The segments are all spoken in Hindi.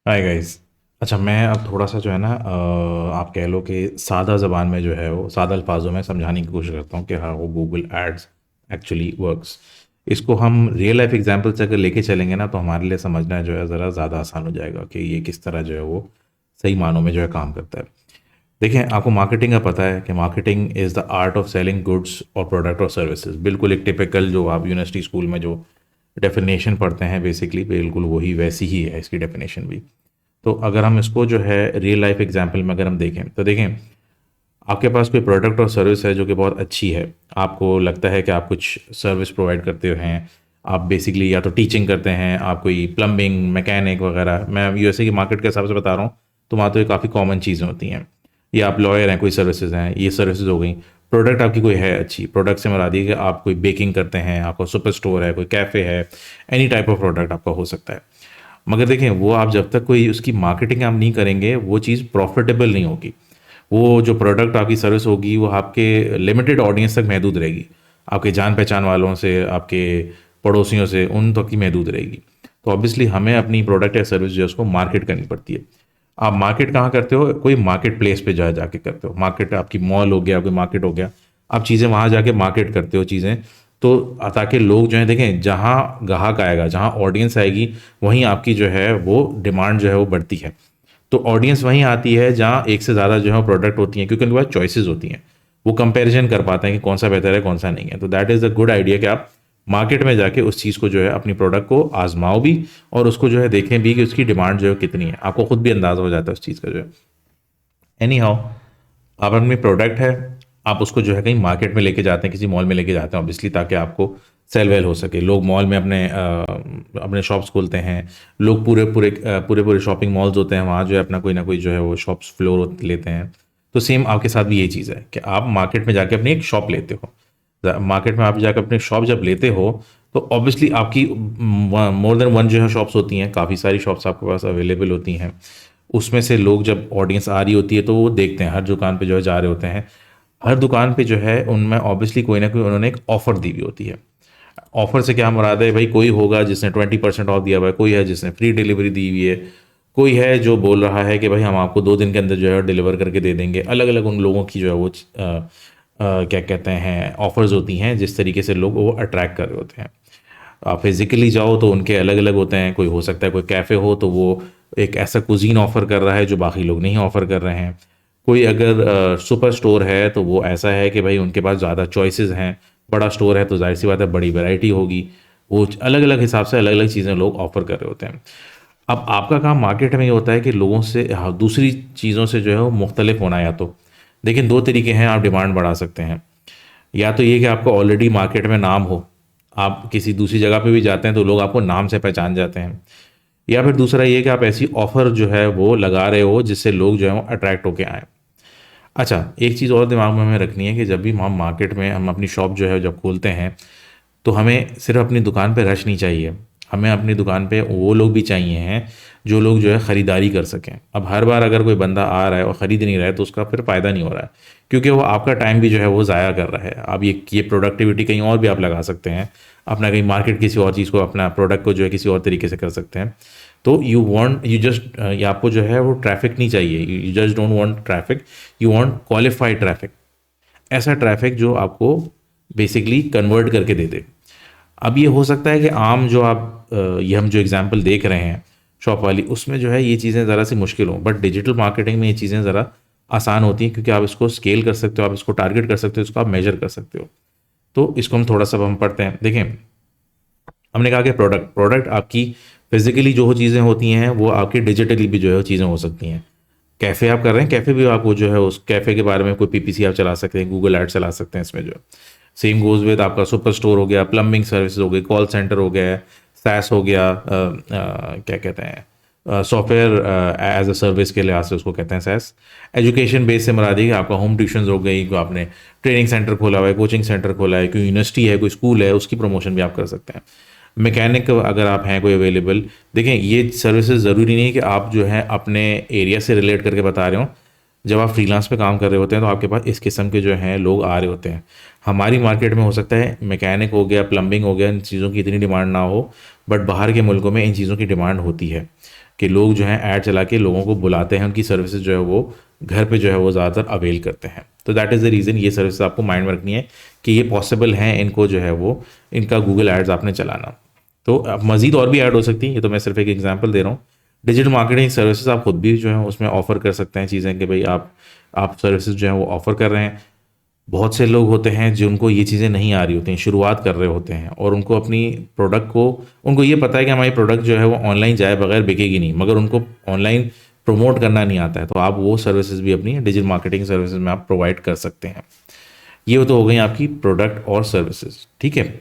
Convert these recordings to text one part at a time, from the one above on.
Hi guys. अच्छा, मैं अब थोड़ा सा जो है ना आप कह लो कि सादा ज़बान में जो है वो सादा अल्फाजों में समझाने की कोशिश करता हूँ कि हाँ वो गूगल एड्स एक्चुअली वर्क्स। इसको हम रियल लाइफ एग्जांपल से अगर लेके चलेंगे ना तो हमारे लिए समझना जो है ज़रा ज़्यादा आसान हो जाएगा कि ये किस तरह जो है वो सही मानों में जो है काम करता है। देखिए, आपको मार्केटिंग का पता है कि marketing is the art of selling goods और प्रोडक्ट और सर्विसेज। बिल्कुल एक टिपिकल जो आप यूनिवर्सिटी स्कूल में जो डेफिनेशन पढ़ते हैं बेसिकली बिल्कुल वही वैसी ही है इसकी डेफिनेशन भी। तो अगर हम इसको जो है रियल लाइफ एग्जांपल में अगर हम देखें तो देखें, आपके पास कोई प्रोडक्ट और सर्विस है जो कि बहुत अच्छी है। आपको लगता है कि आप कुछ सर्विस प्रोवाइड करते हैं। आप बेसिकली या तो टीचिंग करते हैं, आप कोई प्लम्बिंग मैकेनिक वगैरह, मैं यूएसए की मार्केट के हिसाब से बता रहा हूँ, तो वहाँ तो ये काफ़ी कॉमन चीज़ें होती हैं। या आप लॉयर हैं, कोई सर्विसेज हैं, ये सर्विसेज हो गई। प्रोडक्ट आपकी कोई है अच्छी, प्रोडक्ट से मुराद ये कि आप कोई बेकिंग करते हैं, आपका सुपर स्टोर है, कोई कैफ़े है, एनी टाइप ऑफ प्रोडक्ट आपका हो सकता है। मगर देखें, वो आप जब तक कोई उसकी मार्केटिंग आप नहीं करेंगे वो चीज़ प्रॉफिटेबल नहीं होगी। वो जो प्रोडक्ट आपकी सर्विस होगी वो आपके लिमिटेड ऑडियंस तक महदूद रहेगी। आपके जान पहचान वालों से, आपके पड़ोसियों से, उन तक ही महदूद रहेगी। तो ऑब्वियसली हमें अपनी प्रोडक्ट या सर्विस जो है उसको मार्केट करनी पड़ती है। आप मार्केट कहाँ करते हो? कोई मार्केट प्लेस पे जा जाके करते हो। मार्केट आपकी मॉल हो गया, कोई मार्केट हो गया, आप चीज़ें वहाँ जाके मार्केट करते हो चीज़ें। तो ताकि लोग जो है देखें, जहाँ ग्राहक आएगा, जहाँ ऑडियंस आएगी, वहीं आपकी जो है वो डिमांड जो है वो बढ़ती है। तो ऑडियंस वहीं आती है जहाँ एक से ज़्यादा जो है प्रोडक्ट होती हैं, क्योंकि उनके पास चॉइसेस होती हैं। वो कंपैरिजन कर पाते हैं कि कौन सा बेहतर है कौन सा नहीं है। तो that is a good idea कि आप मार्केट में जाके उस चीज़ को जो है अपनी प्रोडक्ट को आजमाओ भी, और उसको जो है देखें भी कि उसकी डिमांड जो है कितनी है। आपको खुद भी अंदाज़ा हो जाता है उस चीज़ का जो है। एनी हाउ, आप अपनी प्रोडक्ट है, आप उसको जो है कहीं मार्केट में लेके जाते हैं, किसी मॉल में लेके जाते हैं ऑब्वियसली, ताकि आपको सेल वेल हो सके। लोग मॉल में अपने शॉप्स खोलते हैं। लोग पूरे पूरे शॉपिंग मॉल्स होते हैं, वहाँ जो है अपना कोई ना कोई जो है वो शॉप्स फ्लोर लेते हैं। तो सेम आपके साथ भी ये चीज़ है कि आप मार्केट में जाके अपनी एक शॉप लेते हो। मार्केट में आप जाकर अपनी शॉप जब लेते हो तो ऑब्वियसली आपकी मोर देन वन जो है शॉप्स होती हैं, काफ़ी सारी शॉप्स आपके पास अवेलेबल होती हैं। उसमें से लोग, जब ऑडियंस आ रही होती है तो वो देखते हैं, हर दुकान पे जो है जा रहे होते हैं। हर दुकान पे जो है उनमें ऑब्वियसली कोई ना कोई उन्होंने एक ऑफर दी हुई होती है। ऑफर से क्या मुराद है भाई? कोई होगा जिसने 20% ऑफ दिया हुआ है, कोई है जिसने फ्री डिलीवरी दी हुई है, कोई है जो बोल रहा है कि भाई हम आपको 2 दिन के अंदर जो है डिलीवर करके दे देंगे। अलग अलग उन लोगों की जो है वो क्या कहते हैं, ऑफर्स होती हैं, जिस तरीके से लोग वो अट्रैक्ट कर रहे होते हैं। आप फिजिकली जाओ तो उनके अलग अलग होते हैं। कोई हो सकता है कोई कैफ़े हो तो वो एक ऐसा कुजीन ऑफर कर रहा है जो बाकी लोग नहीं ऑफर कर रहे हैं। कोई अगर सुपर स्टोर है तो वो ऐसा है कि भाई उनके पास ज़्यादा चॉइसेस हैं। बड़ा स्टोर है तो जाहिर सी बात है बड़ी वैरायटी होगी। वो अलग अलग हिसाब से अलग अलग चीज़ें लोग ऑफर कर रहे होते हैं। अब आपका काम मार्केट में ये होता है कि लोगों से, हाँ, दूसरी चीज़ों से जो है वो मुख्तलिफ होना। या तो देखिए, 2 तरीके हैं आप डिमांड बढ़ा सकते हैं। या तो ये कि आपका ऑलरेडी मार्केट में नाम हो, आप किसी दूसरी जगह पे भी जाते हैं तो लोग आपको नाम से पहचान जाते हैं। या फिर दूसरा ये कि आप ऐसी ऑफ़र जो है वो लगा रहे हो जिससे लोग जो है वो अट्रैक्ट होके आएँ। अच्छा, एक चीज़ और दिमाग में हमें रखनी है कि जब भी हम मार्केट में हम अपनी शॉप जो है जब खोलते हैं, तो हमें सिर्फ अपनी दुकान पे रश नहीं चाहिए। हमें अपनी दुकान पे वो लोग भी चाहिए हैं जो लोग जो है ख़रीदारी कर सकें। अब हर बार अगर कोई बंदा आ रहा है और ख़रीद नहीं रहा है तो उसका फिर फ़ायदा नहीं हो रहा है, क्योंकि वो आपका टाइम भी जो है वो ज़ाया कर रहा है। आप ये प्रोडक्टिविटी कहीं और भी आप लगा सकते हैं, अपना कहीं मार्केट किसी और चीज़ को, अपना प्रोडक्ट को जो है किसी और तरीके से कर सकते हैं। तो यू जस्ट, ये आपको जो है वो ट्रैफिक नहीं चाहिए। You just don't want traffic, you want qualified traffic. ऐसा ट्रैफिक जो आपको बेसिकली कन्वर्ट करके दे दे। अब ये हो सकता है कि आम जो ये हम जो एग्जांपल देख रहे हैं शॉप वाली, उसमें जो है ये चीज़ें ज़रा सी मुश्किल हों, बट डिजिटल मार्केटिंग में ये चीज़ें ज़रा आसान होती हैं, क्योंकि आप इसको स्केल कर सकते हो, आप इसको टारगेट कर सकते हो, इसको आप मेजर कर सकते हो। तो इसको हम थोड़ा सा हम पढ़ते हैं। देखें, हमने कहा कि प्रोडक्ट प्रोडक्ट आपकी फिजिकली जो चीज़ें होती हैं वो आपकी डिजिटली भी जो है वो चीज़ें हो सकती हैं। कैफ़े आप कर रहे हैं, कैफ़े भी आपको जो है उस कैफ़े के बारे में कोई पीपीसी आप चला सकते हैं, गूगल ऐड चला सकते हैं इसमें जो है। सेम गोज़ विद आपका सुपर स्टोर हो गया, प्लम्बिंग सर्विस हो गई, कॉल सेंटर हो गया, सैस हो गया, क्या कहते हैं, सॉफ्टवेयर एज अ सर्विस के लिहाज से उसको कहते हैं सैस। एजुकेशन बेस से मुराद है कि आपका होम ट्यूशन हो गई, कोई आपने ट्रेनिंग सेंटर खोला हुआ है, कोचिंग सेंटर खोला है, कोई यूनिवर्सिटी है, कोई स्कूल है, उसकी प्रमोशन भी आप कर सकते हैं। मैकेनिक अगर आप हैं कोई अवेलेबल, देखें ये सर्विसेज ज़रूरी नहीं है कि आप जो है अपने एरिया से रिलेट करके बता रहे हो। जब आप फ्रीलांस पे काम कर रहे होते हैं तो आपके पास इस किस्म के जो हैं लोग आ रहे होते हैं। हमारी मार्केट में हो सकता है मैकेनिक हो गया, प्लम्बिंग हो गया, इन चीज़ों की इतनी डिमांड ना हो, बट बाहर के मुल्कों में इन चीज़ों की डिमांड होती है कि लोग जो है ऐड चला के लोगों को बुलाते हैं, उनकी सर्विसेज जो है वो घर पे जो है वो ज़्यादातर अवेल करते हैं। तो दैट इज़ द रीज़न ये सर्विस आपको माइंड में रखनी है कि ये पॉसिबल है इनको जो है वो इनका गूगल एड्स आपने चलाना। तो अब मज़ीद और भी ऐड हो सकती हैं, ये तो मैं सिर्फ एक एग्जांपल दे रहा हूँ। डिजिटल मार्केटिंग सर्विसेज आप खुद भी जो है उसमें ऑफर कर सकते हैं चीज़ें कि भाई आप सर्विसेज जो है वो ऑफर कर रहे हैं। बहुत से लोग होते हैं जिनको ये चीज़ें नहीं आ रही होती हैं, शुरुआत कर रहे होते हैं और उनको अपनी प्रोडक्ट को, उनको ये पता है कि हमारी प्रोडक्ट जो है वो ऑनलाइन जाए बगैर बिकेगी नहीं, मगर उनको ऑनलाइन प्रमोट करना नहीं आता है। तो आप वो सर्विसेज भी अपनी डिजिटल मार्केटिंग सर्विसेज में आप प्रोवाइड कर सकते हैं। ये तो हो गई आपकी प्रोडक्ट और सर्विसेज, ठीक है।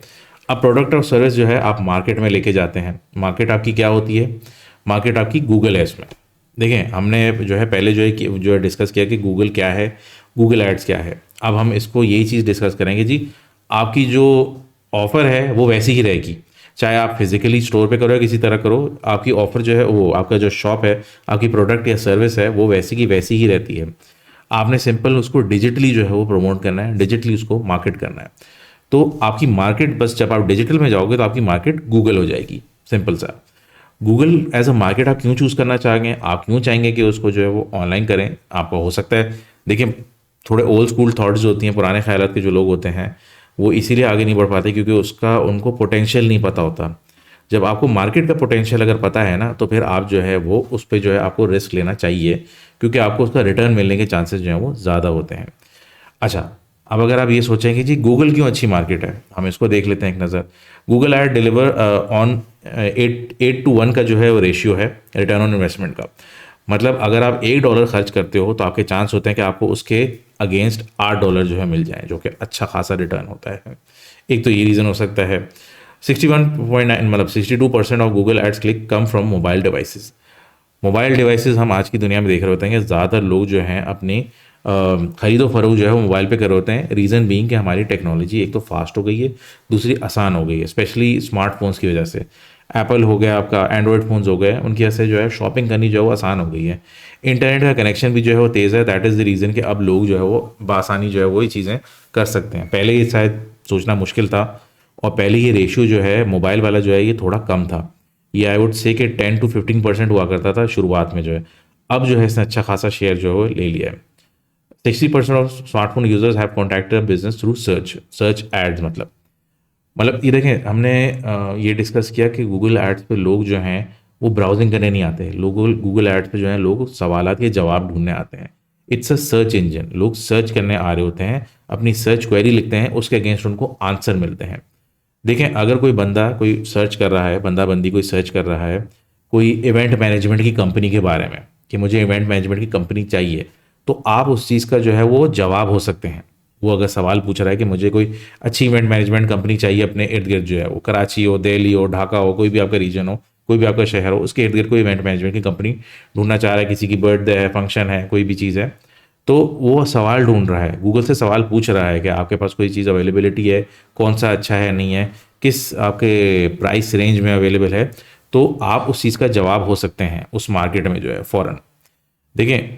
अब प्रोडक्ट और सर्विस जो है आप मार्केट में लेके जाते हैं। मार्केट आपकी क्या होती है? मार्केट आपकी गूगल एड्स में। देखें, हमने जो है पहले जो है डिस्कस किया कि गूगल क्या है, गूगल एड्स क्या है। अब हम इसको यही चीज़ डिस्कस करेंगे जी। आपकी जो ऑफ़र है वो वैसी ही रहेगी, चाहे आप फिजिकली स्टोर पे करो या किसी तरह करो, आपकी ऑफ़र जो है वो, आपका जो शॉप है, आपकी प्रोडक्ट या सर्विस है वो वैसी की वैसी ही रहती है। आपने सिंपल उसको डिजिटली जो है वो प्रमोट करना है, डिजिटली उसको मार्केट करना है। तो आपकी मार्केट, बस जब आप डिजिटल में जाओगे तो आपकी मार्केट गूगल हो जाएगी, सिंपल सा। गूगल एज अ मार्केट आप क्यों चूज़ करना चाहेंगे? आप क्यों चाहेंगे कि उसको जो है वो ऑनलाइन करें? आपको हो सकता है, देखिए, थोड़े ओल्ड स्कूल थॉट्स जो होती हैं, पुराने ख्यालात के जो लोग होते हैं, वो इसीलिए आगे नहीं बढ़ पाते क्योंकि उसका उनको पोटेंशियल नहीं पता होता। जब आपको मार्केट का पोटेंशियल अगर पता है ना, तो फिर आप जो है वो उस पे जो है आपको रिस्क लेना चाहिए, क्योंकि आपको उसका रिटर्न मिलने के चांसेस जो हैं वो ज़्यादा होते हैं। अच्छा, अब अगर आप ये सोचें कि जी गूगल क्यों अच्छी मार्केट है, हम इसको देख लेते हैं एक नज़र। गूगल ऐड डिलीवर ऑन 8:1 का जो है वो रेशियो है रिटर्न ऑन इन्वेस्टमेंट का। मतलब अगर आप $1 खर्च करते हो तो आपके चांस होते हैं कि आपको उसके अगेंस्ट $8 जो है मिल जाए, जो कि अच्छा खासा रिटर्न होता है। एक तो ये रीज़न हो सकता है। 61.9 मतलब 62% of Google ads click come from mobile devices. Mobile devices हम आज की दुनिया में देख रहे होते हैं कि ज़्यादातर लोग जो हैं अपनी ख़रीदो फरोख्त जो है वो मोबाइल पे कर रहे होते हैं। रीज़न बीइंग कि हमारी टेक्नोलॉजी एक तो फास्ट हो गई है, दूसरी आसान हो गई है, स्पेशली स्मार्टफोन्स की वजह से। एप्पल हो गया, आपका एंड्रॉयड फ़ोन्स हो गए, उनकी वजह से जो है शॉपिंग करनी जो है वो आसान हो गई है। इंटरनेट का कनेक्शन भी जो है वो तेज़ है। दैट इज़ द रीज़न कि अब लोग जो है वो बआसानी जो है वो ये चीज़ें कर सकते हैं। पहले ये शायद सोचना मुश्किल था, और पहले ये रेशियो जो है मोबाइल वाला जो है ये थोड़ा कम था। ये आई वुड से कि 10 to 15% हुआ करता था शुरुआत में जो है। अब जो है इसने अच्छा खासा शेयर जो है वो ले लिया है। 60% of smartphone users have contacted business through search ads. मतलब ये देखें, हमने ये डिस्कस किया कि गूगल एड्स पे लोग जो हैं वो ब्राउजिंग करने नहीं आते हैं। लोग गूगल एड्स पे जो है लोग सवालात के जवाब ढूंढने आते हैं। It's a search engine. लोग सर्च करने आ रहे होते हैं, अपनी सर्च क्वेरी लिखते हैं, उसके अगेंस्ट उनको आंसर मिलते हैं। देखें, अगर कोई बंदा कोई सर्च कर रहा है, बंदा बंदी कोई सर्च कर रहा है कोई इवेंट मैनेजमेंट की कंपनी के बारे में कि मुझे इवेंट मैनेजमेंट की कंपनी चाहिए, तो आप उस चीज़ का जो है वो जवाब हो सकते हैं। वो अगर सवाल पूछ रहा है कि मुझे कोई अच्छी इवेंट मैनेजमेंट कंपनी चाहिए अपने इर्द गिर्द, जो है वो कराची हो, दिल्ली हो, ढाका हो, कोई भी आपका रीजन हो, कोई भी आपका शहर हो, उसके इर्द गिर्द कोई इवेंट मैनेजमेंट की कंपनी ढूंढना चाह रहा है, किसी की बर्थडे है, फंक्शन है, कोई भी चीज़ है, तो वो सवाल ढूंढ रहा है, गूगल से सवाल पूछ रहा है कि आपके पास कोई चीज़ अवेलेबिलिटी है, कौन सा अच्छा है, नहीं है, किस आपके प्राइस रेंज में अवेलेबल है। तो आप उस चीज़ का जवाब हो सकते हैं उस मार्केट में जो है फ़ौरन। देखें,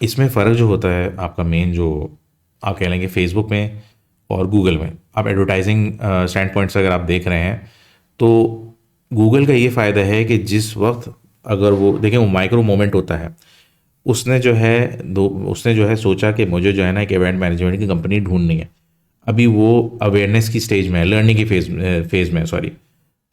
इसमें फ़र्क जो होता है आपका मेन, जो आप कह लेंगे फेसबुक में और गूगल में, आप एडवर्टाइजिंग स्टैंड पॉइंट से अगर आप देख रहे हैं, तो गूगल का ये फ़ायदा है कि जिस वक्त अगर वो देखें, वो माइक्रो मोमेंट होता है। उसने जो है सोचा कि मुझे जो है ना एक इवेंट मैनेजमेंट की कंपनी ढूंढनी है। अभी वो अवेयरनेस की स्टेज में है, लर्निंग की फेज़ में, सॉरी।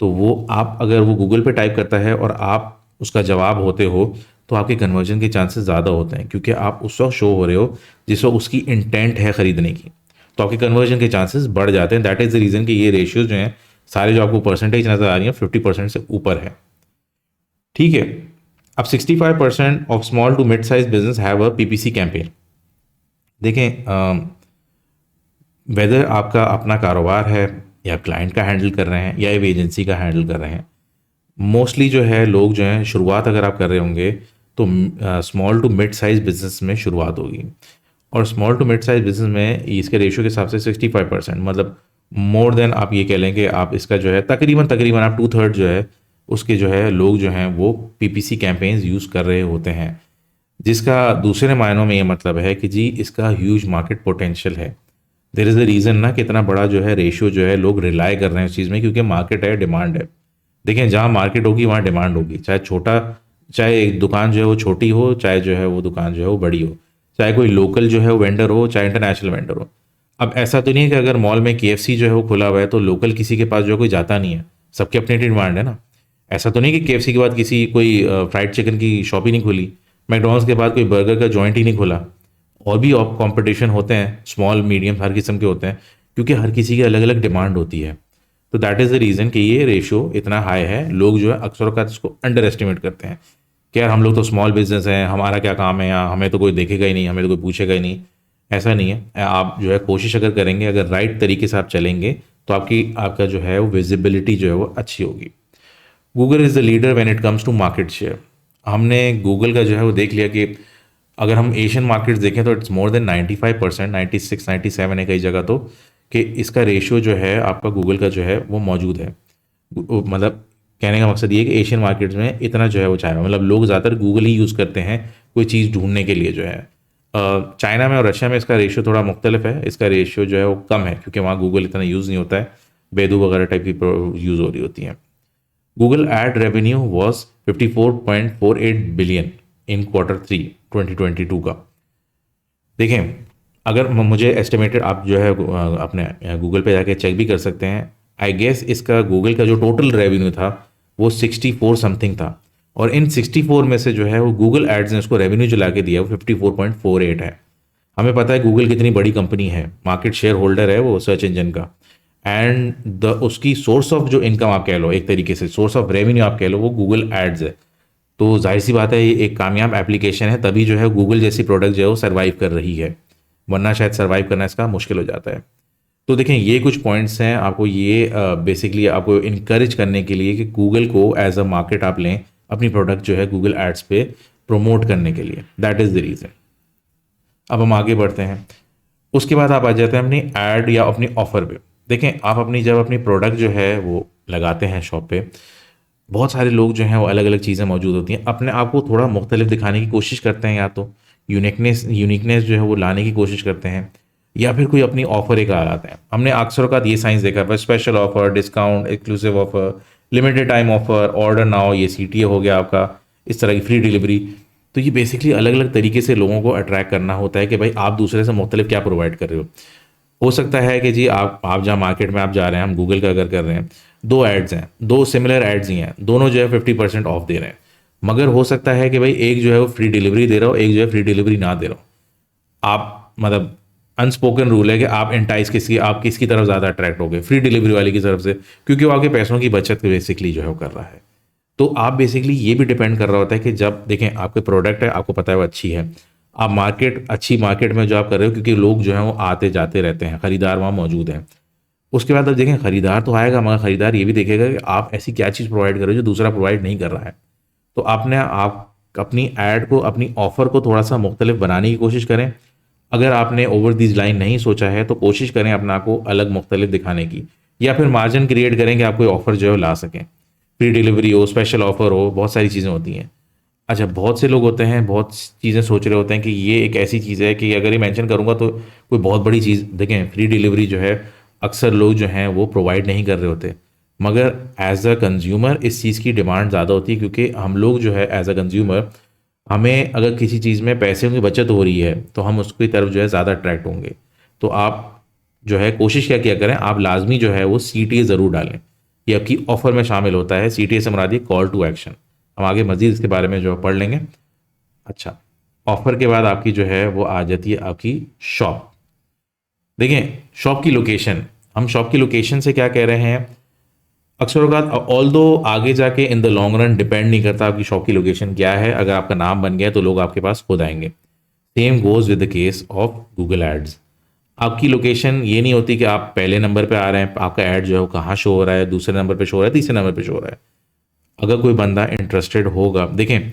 तो वो आप अगर वो गूगल पे टाइप करता है और आप उसका जवाब होते हो, तो आपके कन्वर्जन के चांसेस ज़्यादा होते हैं, क्योंकि आप उस वक्त शो हो रहे हो जिस वक्त उसकी इंटेंट है ख़रीदने की। तो आपके कन्वर्जन के चांसेस बढ़ जाते हैं। दैट इज़ द रीज़न कि ये रेशियोज जो हैं सारे, जो आपको परसेंटेज नज़र आ रही हैं, 50% से ऊपर है, ठीक है। अब 65% of small to mid size business have a PPC campaign. देखें, वेदर आपका अपना कारोबार है, या क्लाइंट का हैंडल कर रहे हैं, या एक एजेंसी का हैंडल कर रहे हैं, मोस्टली जो है लोग जो हैं, शुरुआत अगर आप कर रहे होंगे तो small to mid size business में शुरुआत होगी। और small to mid size business में इसके रेशियो के हिसाब से 65%, मतलब मोर देन आप ये कह लें कि आप इसका जो है तकरीबन तकरीबन आप 2/3 जो है उसके जो है लोग जो हैं वो पीपीसी कैंपेन्स यूज़ कर रहे होते हैं। जिसका दूसरे मायनों में ये मतलब है कि जी इसका ह्यूज मार्केट पोटेंशियल है। देयर इज़ अ रीज़न ना कि इतना बड़ा जो है रेशियो जो है लोग रिलाय कर रहे हैं इस चीज़ में, क्योंकि मार्केट है, डिमांड है। देखें, जहाँ मार्केट होगी वहाँ डिमांड होगी, चाहे छोटा, चाहे एक दुकान जो है वो छोटी हो, चाहे जो है वो दुकान जो है वो बड़ी हो, चाहे कोई लोकल जो है वो वेंडर हो, चाहे इंटरनेशनल वेंडर हो। अब ऐसा तो नहीं है कि अगर मॉल में केएफसी जो है वो खुला हुआ है तो लोकल किसी के पास जो है कोई जाता नहीं है, सबकी अपनी अपनी डिमांड है ना। ऐसा तो नहीं कि केएफसी के बाद किसी कोई फ्राइड चिकन की शॉप ही नहीं खुली, मैकडॉनल्ड्स के बाद कोई बर्गर का जॉइंट ही नहीं खुला। और भी कंपटीशन होते हैं, स्मॉल मीडियम हर किस्म के होते हैं, क्योंकि हर किसी की अलग अलग डिमांड होती है। तो दैट इज़ द रीज़न कि ये रेशियो इतना हाई है। लोग जो है अक्सर का इसको अंडर एस्टिमेट करते हैं कि यार हम लोग तो स्मॉल बिजनेस हैं, हमारा क्या काम है यहाँ, हमें तो कोई देखेगा ही नहीं, हमें तो कोई पूछेगा ही नहीं। ऐसा नहीं है। आप जो है कोशिश अगर करेंगे, अगर राइट तरीके से आप चलेंगे, तो आपका जो है वो विजिबिलिटी जो है वो अच्छी होगी। Google is the leader when it comes to market share. हमने गूगल का जो है वो देख लिया कि अगर हम एशियन मार्केट्स देखें तो इट्स मोर देन 95%, 96 97 है कई जगह तो, कि इसका रेशियो जो है आपका गूगल का जो है वो मौजूद है। मतलब कहने का मकसद ये है कि एशियन मार्केट्स में इतना जो है वो चाहे, मतलब लोग ज़्यादातर गूगल ही यूज़ करते हैं कोई चीज़ ढूंढने के लिए जो है। चाइना में और रशिया में इसका रेशियो थोड़ा मुख्तलिफ है, इसका रेशियो जो है वो कम है, क्योंकि वहाँ गूगल इतना यूज़ नहीं होता है, बेदू वगैरह टाइप की यूज़ हो रही होती हैं। Google ad revenue was 54.48 billion in Q3 2022 का। देखें, अगर मुझे एस्टिमेटेड, आप जो है अपने गूगल पे जाके चेक भी कर सकते हैं, आई गेस इसका गूगल का जो टोटल रेवेन्यू था वो 64 समथिंग था, और इन 64 में से जो है वो गूगल एड्स ने उसको रेवेन्यू जो ला के दिया वो 54.48 है। हमें पता है गूगल कितनी बड़ी कंपनी है, मार्केट शेयर होल्डर है वो सर्च इंजन का, एंड द उसकी सोर्स ऑफ जो इनकम आप कह लो, एक तरीके से सोर्स ऑफ रेवेन्यू आप कह लो, वो गूगल एड्स है। तो जाहिर सी बात है ये एक कामयाब एप्लीकेशन है, तभी जो है गूगल जैसी प्रोडक्ट जो है वो सर्वाइव कर रही है, वरना शायद सर्वाइव करना इसका मुश्किल हो जाता है। तो देखें, ये कुछ पॉइंट्स हैं आपको, ये बेसिकली आपको इनकरेज करने के लिए कि गूगल को एज अ मार्केट आप लें, अपनी प्रोडक्ट जो है गूगल एड्स पे प्रमोट करने के लिए। That is the reason. अब हम आगे बढ़ते हैं। उसके बाद आप आ जाते हैं अपनी ऐड या अपनी ऑफ़र पे। देखें, आप जब अपनी प्रोडक्ट जो है वो लगाते हैं शॉप पे, बहुत सारे लोग जो हैं वो अलग अलग चीज़ें मौजूद होती हैं, अपने आप को थोड़ा मुख्तलिफ दिखाने की कोशिश करते हैं, या तो यूनिकनेस जो है वो लाने की कोशिश करते हैं, या फिर कोई अपनी ऑफ़र एक लगाते हैं। हमने अक्सर औक़ात ये साइंस देखा है, special offer, discount, exclusive offer, limited time offer, order now, ये सीटीए हो गया आपका, इस तरह की फ्री डिलीवरी। तो ये बेसिकली अलग अलग तरीके से लोगों को अट्रैक्ट करना होता है कि भाई आप दूसरे से मुख्तलिफ क्या प्रोवाइड कर रहे हो सकता है कि जी आप जहाँ मार्केट में आप जा रहे हैं, हम गूगल का अगर कर रहे हैं, दो एड्स हैं, दो सिमिलर एड्स ही हैं, दोनों जो है 50% ऑफ दे रहे हैं, मगर हो सकता है कि भाई एक जो है वो फ्री डिलीवरी दे रहा हो, एक जो है फ्री डिलीवरी ना दे रहा हो। आप मतलब अनस्पोकन रूल है कि आप किसकी तरफ ज़्यादा अट्रैक्ट हो गए, फ्री डिलीवरी वाले की तरफ से, क्योंकि वो आपके पैसों की बचत बेसिकली जो है वो कर रहा है। तो आप बेसिकली ये भी डिपेंड कर रहा होता है कि जब देखें आपके प्रोडक्ट है, आपको पता है वो अच्छी है, आप अच्छी मार्केट में जो आप कर रहे हो, क्योंकि लोग जो हैं वो आते जाते रहते हैं, खरीदार वहाँ मौजूद हैं। उसके बाद अब देखें, खरीदार तो आएगा, मगर खरीदार ये भी देखेगा कि आप ऐसी क्या चीज़ प्रोवाइड कर रहे हो जो दूसरा प्रोवाइड नहीं कर रहा है। तो आप अपनी ऐड को, अपनी ऑफ़र को थोड़ा सा मुख्तलिफ बनाने की कोशिश करें। अगर आपने ओवर दीज लाइन नहीं सोचा है तो कोशिश करें अपना को अलग मुख्तलिफ दिखाने की, या फिर मार्जिन क्रिएट करें कि आप कोई ऑफ़र जो है ला सकें, फ्री डिलीवरी हो, स्पेशल ऑफ़र हो, बहुत सारी चीज़ें होती हैं। अच्छा, बहुत से लोग होते हैं, बहुत चीज़ें सोच रहे होते हैं कि ये एक ऐसी चीज़ है कि अगर ये मेंशन करूँगा तो कोई बहुत बड़ी चीज़। देखें, फ्री डिलीवरी जो है अक्सर लोग जो हैं वो प्रोवाइड नहीं कर रहे होते, मगर एज अ कंज्यूमर इस चीज़ की डिमांड ज़्यादा होती है, क्योंकि हम लोग जो है एज अ कंज्यूमर, हमें अगर किसी चीज़ में पैसे की बचत हो रही है तो हम उसकी तरफ जो है ज़्यादा अट्रैक्ट होंगे। तो आप जो है कोशिश क्या किया करें, आप लाजमी जो है वो सीटीए ज़रूर डालें। ये आपकी ऑफ़र में शामिल होता है। सीटीए से मुराद कॉल टू एक्शन। हम आगे मज़ीद इसके बारे में जो पढ़ लेंगे। अच्छा, ऑफ़र के बाद आपकी जो है वो आ जाती है आपकी शॉप। देखें, शॉप की लोकेशन, हम शॉप की लोकेशन से क्या कह रहे हैं, अक्सर औक़ात ऑल दो आगे जाके in the long run depend नहीं करता आपकी शॉप की लोकेशन क्या है। अगर आपका नाम बन गया तो लोग आपके पास खुद आएंगे। Same goes with the case of Google ads. आपकी लोकेशन ये नहीं होती कि आप पहले नंबर पे आ रहे हैं, आपका ऐड जो है वो कहाँ शो हो रहा है, दूसरे नंबर पे शो हो रहा है, तीसरे नंबर पे शो हो रहा है। अगर कोई बंदा इंटरेस्टेड होगा, देखें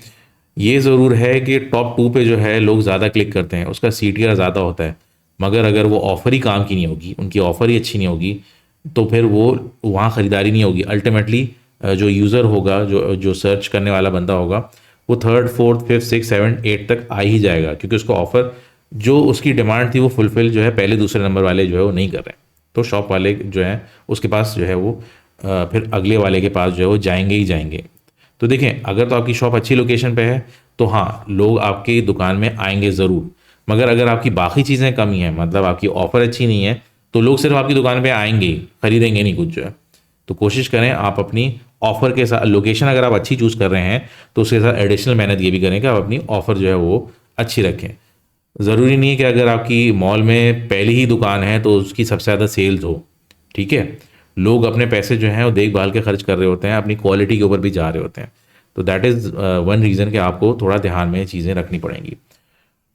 ये ज़रूर है कि टॉप 2 पे जो है लोग ज़्यादा क्लिक करते हैं, उसका सीटीआर ज़्यादा होता है, मगर अगर वो ऑफ़र ही काम की नहीं होगी, उनकी ऑफ़र ही अच्छी नहीं होगी, तो फिर वो वहाँ ख़रीदारी नहीं होगी। अल्टीमेटली जो यूज़र होगा, जो सर्च करने वाला बंदा होगा, वो 3rd 4th 5th 6th 7th 8th तक आ ही जाएगा, क्योंकि उसको ऑफ़र जो उसकी डिमांड थी वो फुलफिल जो है पहले दूसरे नंबर वाले जो है वो नहीं कर रहे हैं, तो शॉप वाले जो है उसके पास जो है वो फिर अगले वाले के पास जो है वो जाएंगे ही जाएंगे। तो देखें, अगर तो आपकी शॉप अच्छी लोकेशन पे है तो हाँ, लोग आपकी दुकान में आएंगे ज़रूर, मगर अगर आपकी बाकी चीज़ें कमी हैं, मतलब आपकी ऑफ़र अच्छी नहीं है, तो लोग सिर्फ आपकी दुकान पे आएंगे ही, खरीदेंगे नहीं कुछ जो है। तो कोशिश करें आप अपनी ऑफ़र के साथ, लोकेशन अगर आप अच्छी चूज़ कर रहे हैं तो उसके साथ एडिशनल मेहनत ये भी करें कि आप अपनी ऑफ़र जो है वो अच्छी रखें। ज़रूरी नहीं है कि अगर आपकी मॉल में पहली ही दुकान है तो उसकी सबसे ज़्यादा सेल्स हो, ठीक है। लोग अपने पैसे जो हैं वो देखभाल के खर्च कर रहे होते हैं, अपनी क्वालिटी के ऊपर भी जा रहे होते हैं। तो दैट इज़ वन रीज़न कि आपको थोड़ा ध्यान में चीज़ें रखनी पड़ेंगी।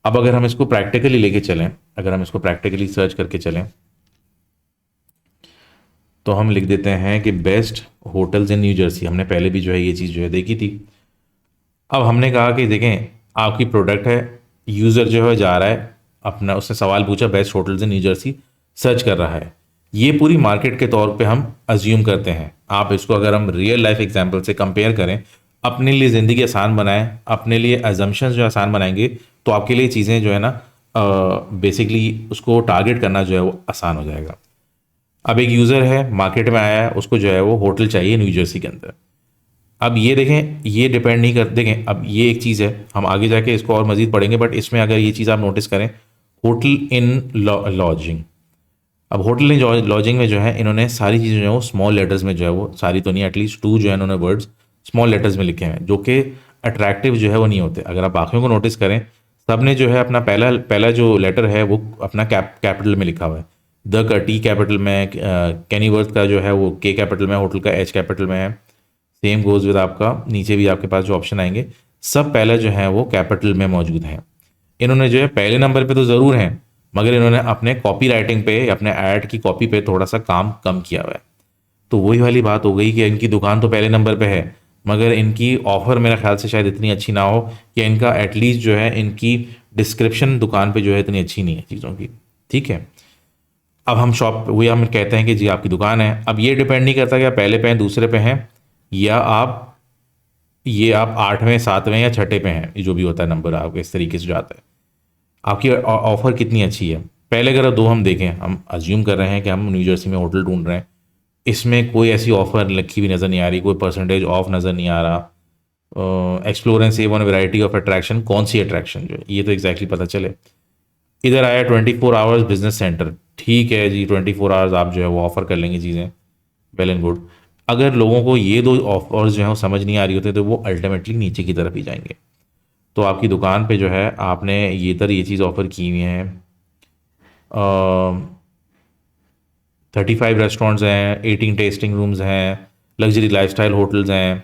अब अगर हम इसको प्रैक्टिकली लेके चलें, अगर हम इसको प्रैक्टिकली सर्च करके चलें, तो हम लिख देते हैं कि बेस्ट होटल्स इन न्यू जर्सी। हमने पहले भी जो है ये चीज़ जो है देखी थी। अब हमने कहा कि देखें, आपकी प्रोडक्ट है, यूज़र जो है जा रहा है अपना, उसने सवाल पूछा बेस्ट होटल्स इन न्यू जर्सी, सर्च कर रहा है। ये पूरी मार्केट के तौर पे हम अज्यूम करते हैं। आप इसको अगर हम रियल लाइफ एग्जांपल से कंपेयर करें, अपने लिए ज़िंदगी आसान बनाएं, अपने लिए अजम्पशंस जो आसान बनाएंगे, तो आपके लिए चीज़ें जो है ना बेसिकली उसको टारगेट करना जो है वो आसान हो जाएगा। अब एक यूज़र है, मार्केट में आया है, उसको जो है वो होटल चाहिए न्यू जर्सी के अंदर। अब ये देखें, ये डिपेंड नहीं कर, देखें अब ये एक चीज़ है, हम आगे जाके इसको और मज़ीद पढ़ेंगे, बट इसमें अगर ये चीज़ आप नोटिस करें, होटल इन लॉजिंग। अब होटल इन लॉजिंग में जो है इन्होंने सारी चीज़ें जो है वो स्मॉल लेटर्स में जो है वो, सारी तो नहीं, एटलीस्ट 2 जो है इन्होंने वर्ड्स स्मॉल लेटर्स में लिखे हैं, जो कि अट्रैक्टिव जो है वो नहीं होते। अगर आप बाकियों को नोटिस करें, सब ने जो है अपना पहला पहला जो लेटर है वो अपना कैपिटल में लिखा हुआ है। द का टी कैपिटल में, कैनीवर्थ का जो है वो के कैपिटल में, होटल का एच कैपिटल में है। सेम गोज विद आपका नीचे भी आपके पास जो ऑप्शन आएंगे, सब पहले जो है वो कैपिटल में मौजूद हैं। इन्होंने जो है पहले नंबर पे तो ज़रूर हैं, मगर इन्होंने अपने कॉपी राइटिंग पे, अपने ऐड की कॉपी पे थोड़ा सा काम कम किया हुआ है। तो वही वाली बात हो गई कि इनकी दुकान तो पहले नंबर पे है, मगर इनकी ऑफ़र मेरा ख्याल से शायद इतनी अच्छी ना हो, कि इनका एटलीस्ट जो है इनकी डिस्क्रिप्शन दुकान पे जो है इतनी अच्छी नहीं है चीज़ों की, ठीक है। अब हम शॉप, वही हम कहते हैं कि जी आपकी दुकान है। अब ये डिपेंड नहीं करता कि आप पहले पे हैं, दूसरे पे हैं, या आप 8वें 7वें या छठे पे हैं, ये जो भी होता है नंबर आपके इस तरीके से जाता है। आपकी ऑफ़र कितनी अच्छी है। पहले अगर दो हम देखें, हम अज्यूम कर रहे हैं कि हम न्यू जर्सी में होटल ढूंढ रहे हैं, इसमें कोई ऐसी ऑफ़र लिखी हुई नज़र नहीं आ रही, कोई परसेंटेज ऑफ नज़र नहीं आ रहा। Explore and save on variety of attraction, कौन सी अट्रैक्शन जो है ये तो एग्जैक्टली पता चले। इधर आया 24 आवर्स बिजनेस सेंटर, ठीक है जी, 24 आवर्स आप जो है वो ऑफ़र कर लेंगे चीज़ें, वेल एंड गुड। अगर लोगों को ये दो ऑफर्स जो है वो समझ नहीं आ रही होती, तो वो अल्टीमेटली नीचे की तरफ ही जाएंगे। तो आपकी दुकान पे जो है आपने ये चीज़ ऑफ़र की हुई है। 35 रेस्टोरेंट्स हैं, 18 टेस्टिंग रूम्स हैं, लग्जरी लाइफस्टाइल होटल्स हैं,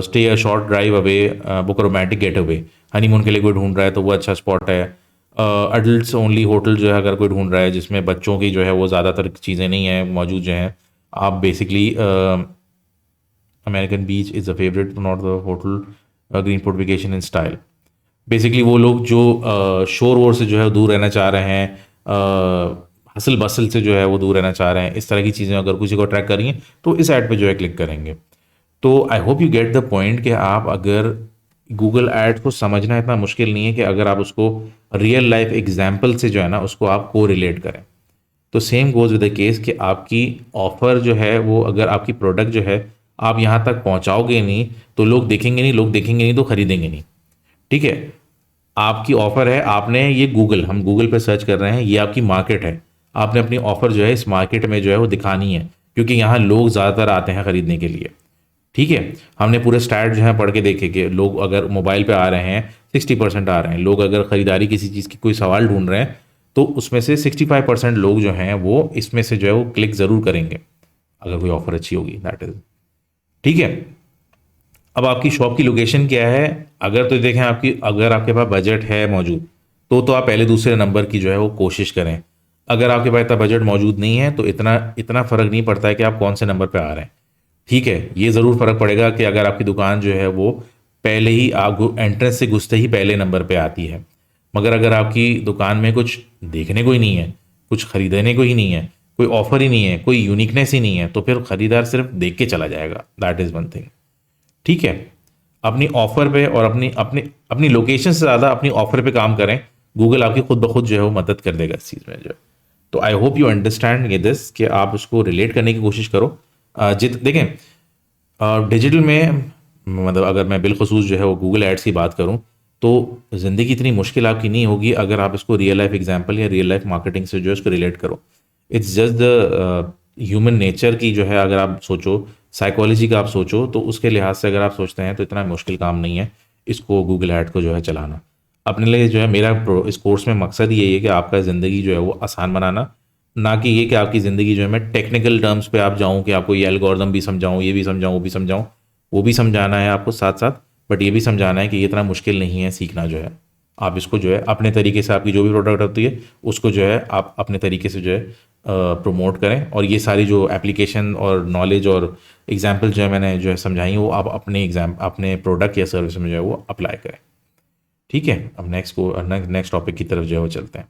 stay a short drive away, book romantic get away. Honeymoon के लिए कोई ढूंढ रहा है तो वो अच्छा स्पॉट है। अडल्ट्स ओनली होटल जो है अगर कोई ढूंढ रहा है, जिसमें बच्चों की जो है वो ज़्यादातर चीज़ें नहीं हैं मौजूद जो हैं, आप basically American beach is a favourite not the hotel, green fortification in style. Basically वो लोग जो शोर वोर से जो है दूर रहना चाह रहे हैं, हसल बसल से जो है वो दूर रहना चाह रहे हैं, इस तरह की चीज़ें अगर किसी को अट्रैक्ट करेंगे तो इस ऐड पे जो है क्लिक करेंगे। तो I hope you get the point कि आप अगर गूगल एड्स को समझना इतना मुश्किल नहीं है, कि अगर आप उसको रियल लाइफ एग्जाम्पल से जो है ना उसको आप को रिलेट करें। तो same goes with the case कि आपकी ऑफ़र जो है वो, अगर आपकी प्रोडक्ट जो है आप यहाँ तक पहुँचाओगे नहीं तो लोग देखेंगे नहीं, लोग देखेंगे नहीं तो खरीदेंगे नहीं, ठीक है। आपकी ऑफ़र है, आपने ये हम गूगल पे सर्च कर रहे हैं, ये आपकी मार्केट है, आपने अपनी ऑफ़र जो है इस मार्केट में जो है वो दिखानी है, क्योंकि यहाँ लोग ज़्यादातर आते हैं ख़रीदने के लिए, ठीक है। हमने पूरे स्टैट जो है पढ़ के देखे कि लोग अगर मोबाइल पे आ रहे हैं 60% आ रहे हैं, लोग अगर ख़रीदारी किसी चीज़ की कोई सवाल ढूंढ रहे हैं तो उसमें से 65% लोग जो हैं वो इसमें से जो है वो क्लिक ज़रूर करेंगे अगर कोई ऑफ़र अच्छी होगी, दैट इज़, ठीक है। अब आपकी शॉप की लोकेशन क्या है, अगर तो देखें अगर आपके पास बजट है मौजूद, तो आप पहले दूसरे नंबर की जो है वो कोशिश करें। अगर आपके पास इतना बजट मौजूद नहीं है तो इतना इतना फ़र्क नहीं पड़ता है कि आप कौन से नंबर पे आ रहे हैं, ठीक है। ये ज़रूर फ़र्क पड़ेगा कि अगर आपकी दुकान जो है वो पहले ही आप एंट्रेंस से घुसते ही पहले नंबर पे आती है, मगर अगर आपकी दुकान में कुछ देखने को ही नहीं है, कुछ खरीदने को ही नहीं है, कोई ऑफर ही नहीं है, कोई यूनिकनेस ही नहीं है, तो फिर खरीदार सिर्फ देख के चला जाएगा, दैट इज़ वन थिंग, ठीक है। अपनी ऑफर पे और अपनी अपनी अपनी लोकेशन से ज़्यादा अपनी ऑफर पे काम करें, गूगल आपकी खुद ब खुद जो है वो मदद कर देगा इस चीज़ में जो है। तो आई होप यू अंडरस्टैंड ये दिस कि आप उसको रिलेट करने की कोशिश करो। जित देखें डिजिटल में, मतलब अगर मैं बिलखसूस जो है वो गूगल एड्स की बात करूं, तो ज़िंदगी इतनी मुश्किल आपकी नहीं होगी अगर आप इसको रियल लाइफ एग्जांपल या रियल लाइफ मार्केटिंग से जो है उसको रिलेट करो। It's just the human nature की जो है, अगर आप सोचो साइकोलॉजी का आप सोचो, तो उसके लिहाज से अगर आप सोचते हैं तो इतना मुश्किल काम नहीं है इसको गूगल ऐड को जो है चलाना। अपने लिए जो है मेरा इस कोर्स में मकसद यही है कि आपका ज़िंदगी जो है वो आसान बनाना, ना कि ये कि आपकी ज़िंदगी जो है मैं टेक्निकल टर्म्स पे आप जाऊँ कि आपको ये एल्गोरिदम भी समझाऊँ, ये भी समझाऊँ, वो भी समझाऊँ। वो भी समझाना है आपको साथ साथ, बट ये भी समझाना है कि ये इतना मुश्किल नहीं है सीखना जो है। आप इसको जो है अपने तरीके से, आपकी जो भी प्रोडक्ट होती है उसको जो है आप अपने तरीके से जो है प्रमोट करें, और ये सारी जो एप्लीकेशन और नॉलेज और एग्जाम्पल जो है मैंने जो है समझाई, वो आप अपने प्रोडक्ट या सर्विस में जो है वो अप्लाई करें। ठीक है, अब नेक्स्ट टॉपिक की तरफ जो है वो चलते हैं।